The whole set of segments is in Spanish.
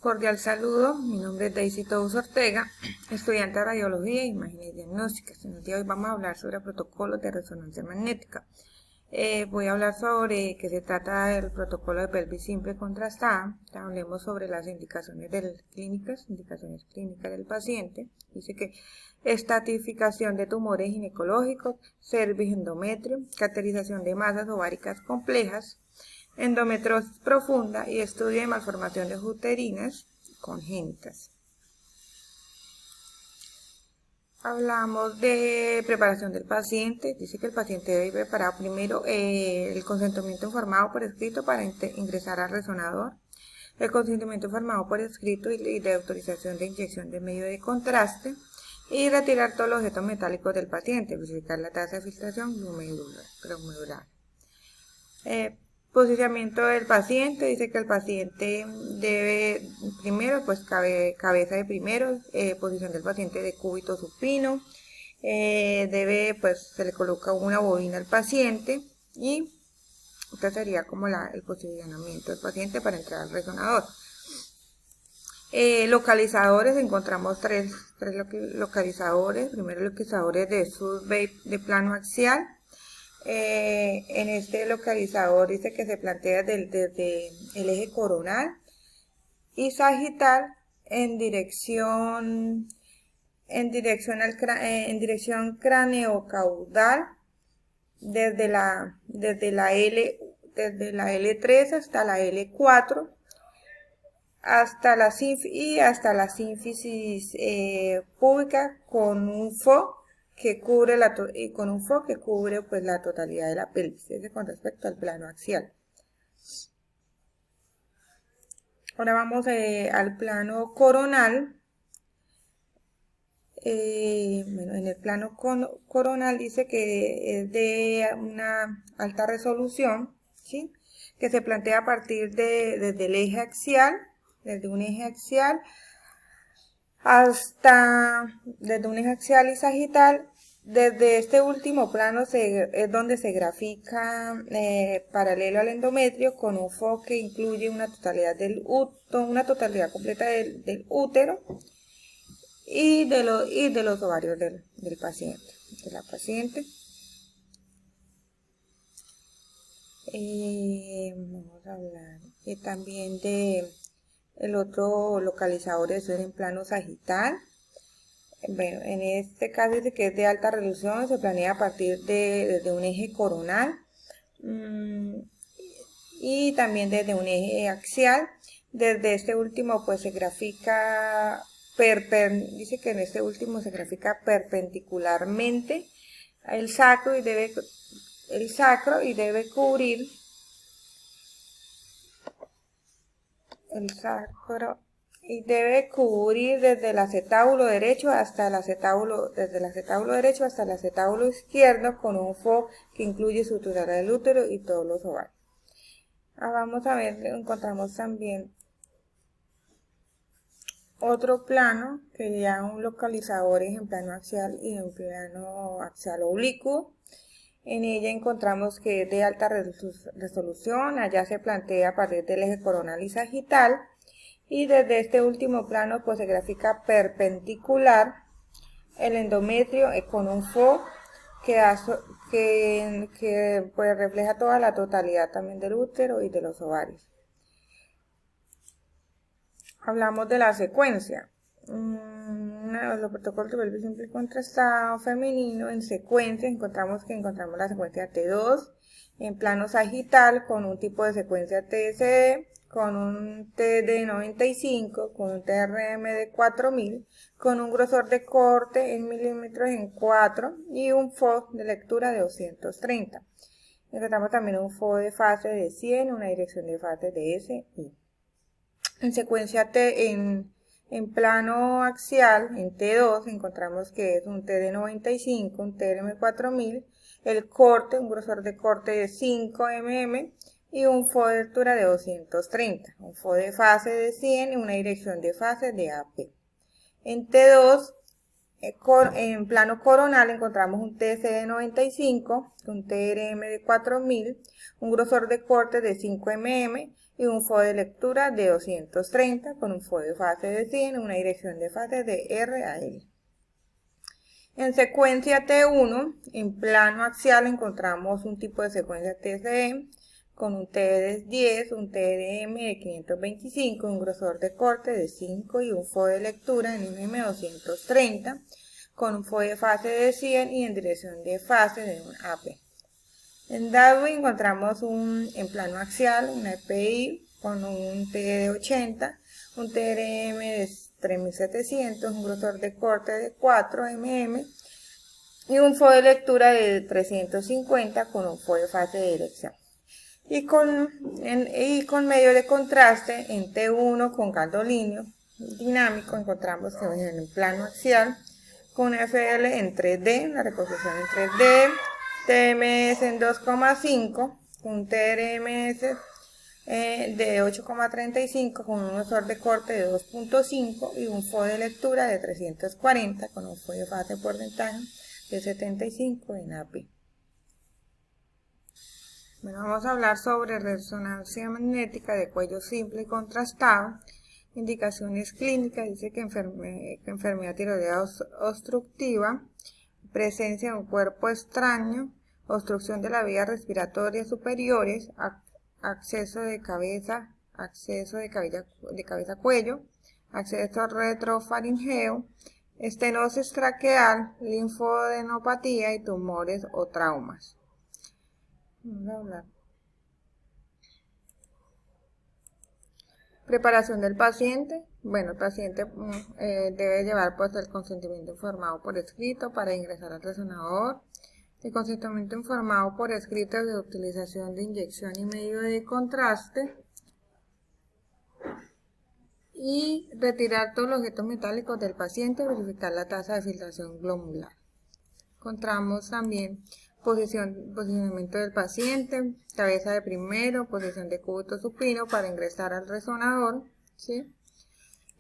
Cordial saludo, mi nombre es Daisy Tous Ortega, estudiante de Radiología e Imágenes Diagnósticas. En el día de hoy vamos a hablar sobre protocolos de resonancia magnética. Voy a hablar sobre qué se trata del protocolo de pelvis simple contrastada. Hablemos sobre las indicaciones clínicas del paciente. Dice que estratificación de tumores ginecológicos, cervix, endometrio, caracterización de masas ováricas complejas, endometriosis profunda y estudio de malformaciones uterinas congénitas. Hablamos de preparación del paciente. Dice que el paciente debe preparar primero el consentimiento informado por escrito para ingresar al resonador, el consentimiento informado por escrito y de autorización de inyección de medio de contraste, y retirar todos los objetos metálicos del paciente, verificar la tasa de filtración glomerular. Posicionamiento del paciente. Dice que el paciente debe primero, pues cabeza de primero, posición del paciente de cúbito supino, se le coloca una bobina al paciente y este sería como el posicionamiento del paciente para entrar al resonador. Localizadores, encontramos tres localizadores. Primero, localizadores de SUSVAPE de plano axial. En este localizador dice que se plantea desde el eje coronal y sagital en dirección craneocaudal desde la L3 hasta la L4 hasta la sínfisis púbica con un FO que cubre la totalidad de la pelvis. Ese con respecto al plano axial. Ahora vamos al plano coronal. En el plano coronal dice que es de una alta resolución, ¿sí? Que se plantea a partir desde el eje axial, desde un eje axial y sagital. Desde este último plano es donde se grafica paralelo al endometrio con un FO que incluye una totalidad completa del útero y de los ovarios de la paciente. Vamos a hablar también de el otro localizador, eso es en plano sagital. Bueno, en este caso dice que es de alta resolución, se planea a partir desde un eje coronal y también desde un eje axial. Desde este último pues se grafica, dice que en este último se grafica perpendicularmente el sacro y debe cubrir desde el acetábulo derecho hasta el acetábulo izquierdo con un FO que incluye suturar del útero y todos los ovarios. Vamos a ver, encontramos también otro plano que sería un localizador en plano axial y en plano axial oblicuo. En ella encontramos que es de alta resolución, allá se plantea a partir del eje coronal y sagital. Y desde este último plano pues se grafica perpendicular el endometrio con un FO que pues refleja toda la totalidad también del útero y de los ovarios. Hablamos de la secuencia. Los protocolos de pelvis simple contrastado femenino en secuencia encontramos la secuencia T2 en plano sagital con un tipo de secuencia TSD, con un TD95, con un TRM de 4000, con un grosor de corte en milímetros en 4 y un FO de lectura de 230. Encontramos también un FO de fase de 100, una dirección de fase de SI. En secuencia en plano axial, en T2, encontramos que es un TD95, un TRM 4000, el corte, un grosor de corte de 5 mm y un FO de lectura de 230, un FO de fase de 100 y una dirección de fase de AP. En T2, en plano coronal, encontramos un TCD95, un TRM de 4000, un grosor de corte de 5 mm y un FOE de lectura de 230 con un FOE de fase de 100 y una dirección de fase de R a L. En secuencia T1, en plano axial encontramos un tipo de secuencia TCE con un TD10, un TDM de 525, un grosor de corte de 5 y un FOE de lectura en MM230 con un FOE de fase de 100 y en dirección de fase de un AP. En Darwin encontramos en plano axial una EPI con un TD de 80, un TRM de 3700, un grosor de corte de 4 mm y un FOE de lectura de 350 con un FOE de fase de dirección. Y con medio de contraste en T1 con gadolinio dinámico encontramos que en el plano axial con FL en 3D, la reconstrucción en 3D, TMS en 2,5, un TRMS de 8,35 con un grosor de corte de 2,5 y un FOE de lectura de 340 con un FOE de fase por ventana de 75 en API. Bueno, vamos a hablar sobre resonancia magnética de cuello simple y contrastado. Indicaciones clínicas, dice que enfermedad tiroidea obstructiva, presencia de un cuerpo extraño, obstrucción de las vías respiratorias superiores, acceso de cabeza a cuello, acceso retrofaringeo, estenosis traqueal, linfoadenopatía y tumores o traumas. Vamos a hablar. Preparación del paciente. Bueno, el paciente debe llevar pues el consentimiento informado por escrito para ingresar al resonador. El consentimiento informado por escrito de utilización de inyección y medio de contraste. Y retirar todos los objetos metálicos del paciente, verificar la tasa de filtración glomerular. Encontramos también posicionamiento del paciente, cabeza de primero, posición de cúbito supino para ingresar al resonador, ¿sí?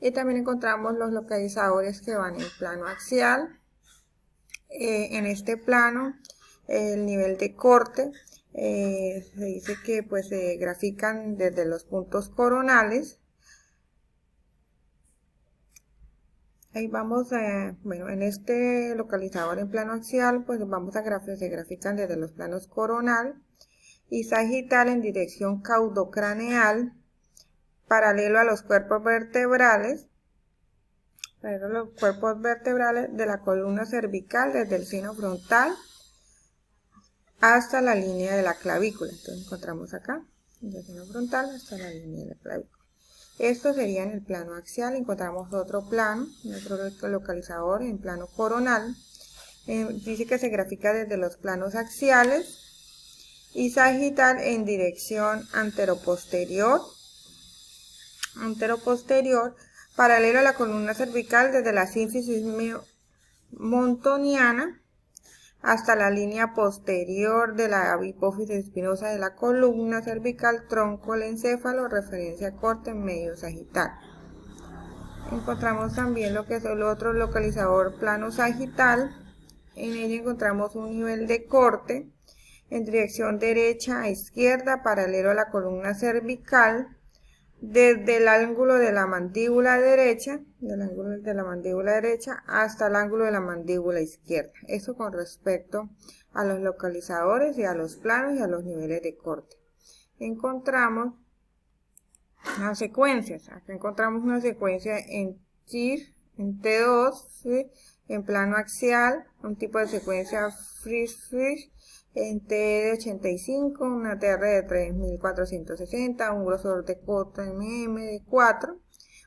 Y también encontramos los localizadores que van en plano axial. En este plano, el nivel de corte, se dice que pues se grafican desde los puntos coronales. Ahí vamos bueno, en este localizador en plano axial, pues vamos a se grafican desde los planos coronal y sagital en dirección caudocraneal, paralelo a los cuerpos vertebrales, de la columna cervical desde el seno frontal hasta la línea de la clavícula. Entonces encontramos acá, desde el seno frontal hasta la línea de la clavícula. Esto sería en el plano axial. Encontramos otro plano, otro localizador en plano coronal. Dice que se grafica desde los planos axiales y sagital en dirección anteroposterior, paralelo a la columna cervical desde la sínfisis montoniana hasta la línea posterior de la hipófisis espinosa de la columna cervical, tronco, el encéfalo, referencia a corte medio sagital. Encontramos también lo que es el otro localizador plano sagital. En ella encontramos un nivel de corte en dirección derecha a izquierda, paralelo a la columna cervical, desde el ángulo de la mandíbula derecha, hasta el ángulo de la mandíbula izquierda. Eso con respecto a los localizadores y a los planos y a los niveles de corte. Encontramos las secuencias. Acá encontramos una secuencia en TIR, en T2, ¿sí? En plano axial, un tipo de secuencia Frisch, en T de 85, una TR de 3460, un grosor de 4 mm de 4,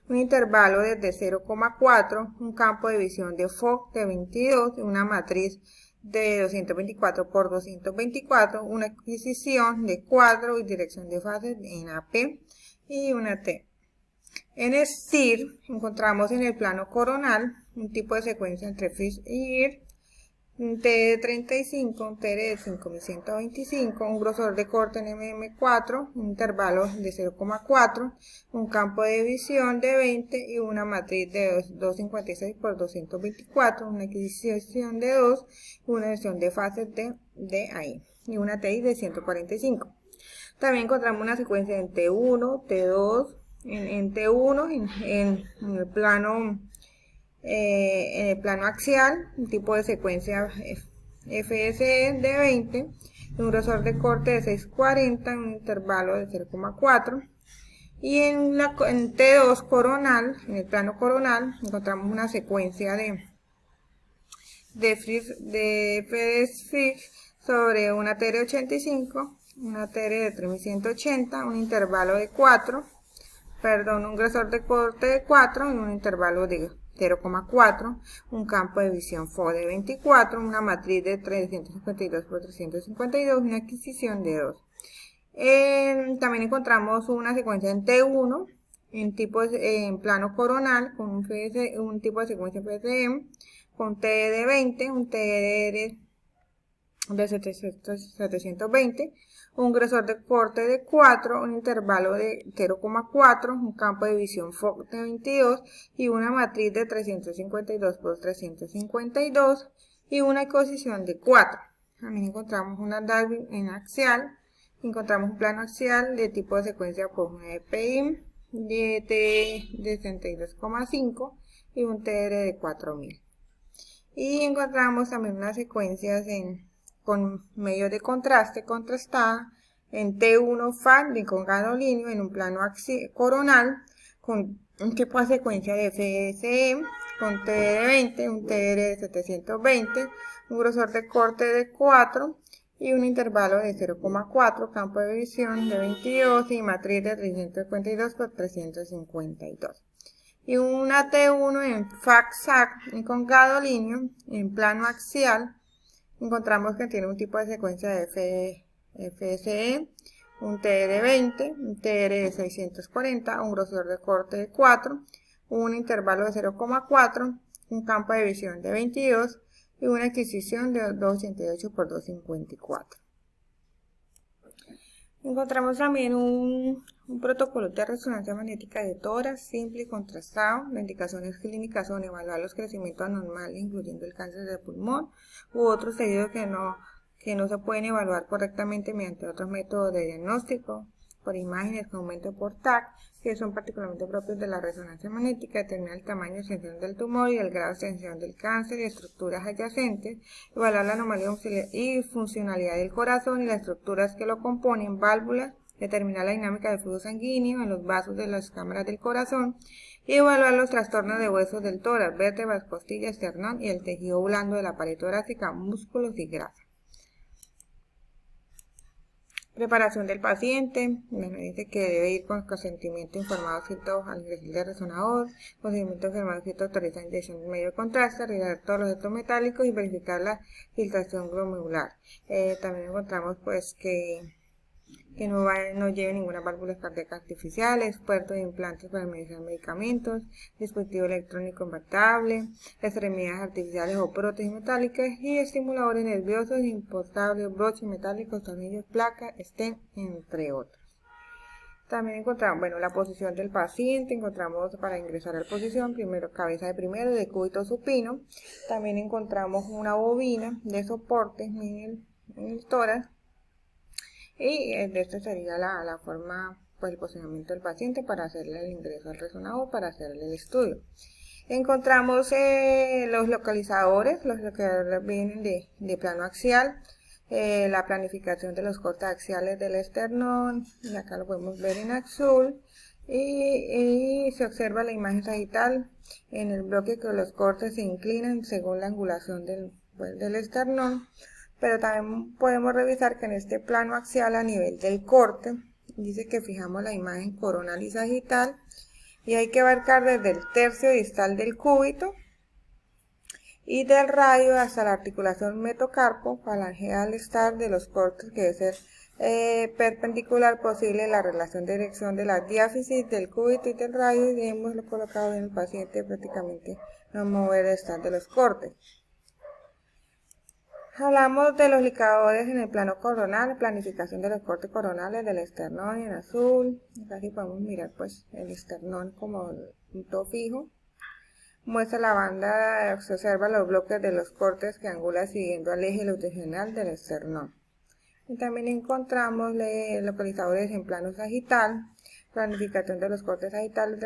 un intervalo desde 0,4, un campo de visión de Fock de 22, una matriz de 224 por 224, una adquisición de cuadro y dirección de fase en AP y una T. En STIR encontramos en el plano coronal un tipo de secuencia entre Frisch y IR, un T de 35, un TR de 5125, un grosor de corte en MM4, un intervalo de 0,4, un campo de visión de 20 y una matriz de 256 por 224, una adquisición de 2, una dirección de fases de ahí y una TI de 145. También encontramos una secuencia en T1, T2, en T1, en el plano axial, un tipo de secuencia FSE de 20, un grosor de corte de 640, un intervalo de 0,4. Y en T2 coronal, en el plano coronal, encontramos una secuencia de FDS sobre una TR 85, una TR de 3180, un intervalo de 4, un grosor de corte de 4 y un intervalo de 0,4, un campo de visión FO de 24, una matriz de 352 por 352, una adquisición de 2. También encontramos una secuencia en T1, en plano coronal, con un tipo de secuencia FSM, con T de 20, un TR de 720, un grosor de corte de 4, un intervalo de 0,4, un campo de visión FOC de 22 y una matriz de 352 por 352 y una ecosición de 4. También encontramos una Darwin en axial, encontramos un plano axial de tipo de secuencia por una EPI de T de 62,5 y un TR de 4000. Y encontramos también unas secuencias con medios de contraste contrastada en T1 FAT de con gadolíneo en un plano coronal con un tipo de secuencia de FSE con T de 20, un TR de 720, un grosor de corte de 4 y un intervalo de 0,4, campo de visión de 22 y matriz de 352 por 352. Y una T1 en FAC-SAC con gadolíneo en plano axial, encontramos que tiene un tipo de secuencia de FSE, un TR de 20, un TR de 640, un grosor de corte de 4, un intervalo de 0,4, un campo de visión de 22 y una adquisición de 288 por 254. Encontramos también un protocolo de resonancia magnética de tórax simple y contrastado. Las indicaciones clínicas son evaluar los crecimientos anormales, incluyendo el cáncer de pulmón u otros tejidos que no se pueden evaluar correctamente mediante otros métodos de diagnóstico, por imágenes con aumento por TAC, que son particularmente propios de la resonancia magnética, determinar el tamaño de extensión del tumor y el grado de extensión del cáncer y estructuras adyacentes, evaluar la anomalía y funcionalidad del corazón y las estructuras que lo componen, válvulas, determinar la dinámica del flujo sanguíneo en los vasos de las cámaras del corazón y evaluar los trastornos de huesos del tórax, vértebras, costillas, esternón y el tejido blando de la pared torácica, músculos y grasa. Preparación del paciente, dice que debe ir con consentimiento informado escrito al ingresar de resonador, consentimiento informado escrito autoriza la inyección de medio de contraste, revisar todos los datos metálicos y verificar la filtración glomerular. También encontramos pues que no lleve ninguna válvula cardíaca artificiales, puertos de implantes para administrar medicamentos, dispositivo electrónico implantable, extremidades artificiales o prótesis metálicas y estimuladores nerviosos, importables, broches metálicos, tornillos, placas, stent, entre otros. También encontramos, la posición del paciente, encontramos para ingresar a la posición, primero cabeza de primero de cúbito supino, también encontramos una bobina de soporte en el tórax, y de esta sería la forma, pues el posicionamiento del paciente para hacerle el ingreso al resonador, para hacerle el estudio. Encontramos los localizadores que vienen de plano axial, la planificación de los cortes axiales del esternón, y acá lo podemos ver en azul, y se observa la imagen sagital en el bloque que los cortes se inclinan según la angulación del esternón. Pero también podemos revisar que en este plano axial a nivel del corte, dice que fijamos la imagen coronal y sagital y hay que abarcar desde el tercio distal del cúbito y del radio hasta la articulación metocarpo falangeal estar de los cortes, que debe ser perpendicular posible la relación de dirección de la diáfisis del cúbito y del radio, y hemos colocado en el paciente prácticamente no mover el estar de los cortes. Hablamos de los licadores en el plano coronal, planificación de los cortes coronales del esternón en azul. Casi podemos mirar pues el esternón como punto fijo. Muestra la banda, se observa los bloques de los cortes que angula siguiendo al eje longitudinal del esternón. Y también encontramos localizadores en plano sagital, planificación de los cortes sagitales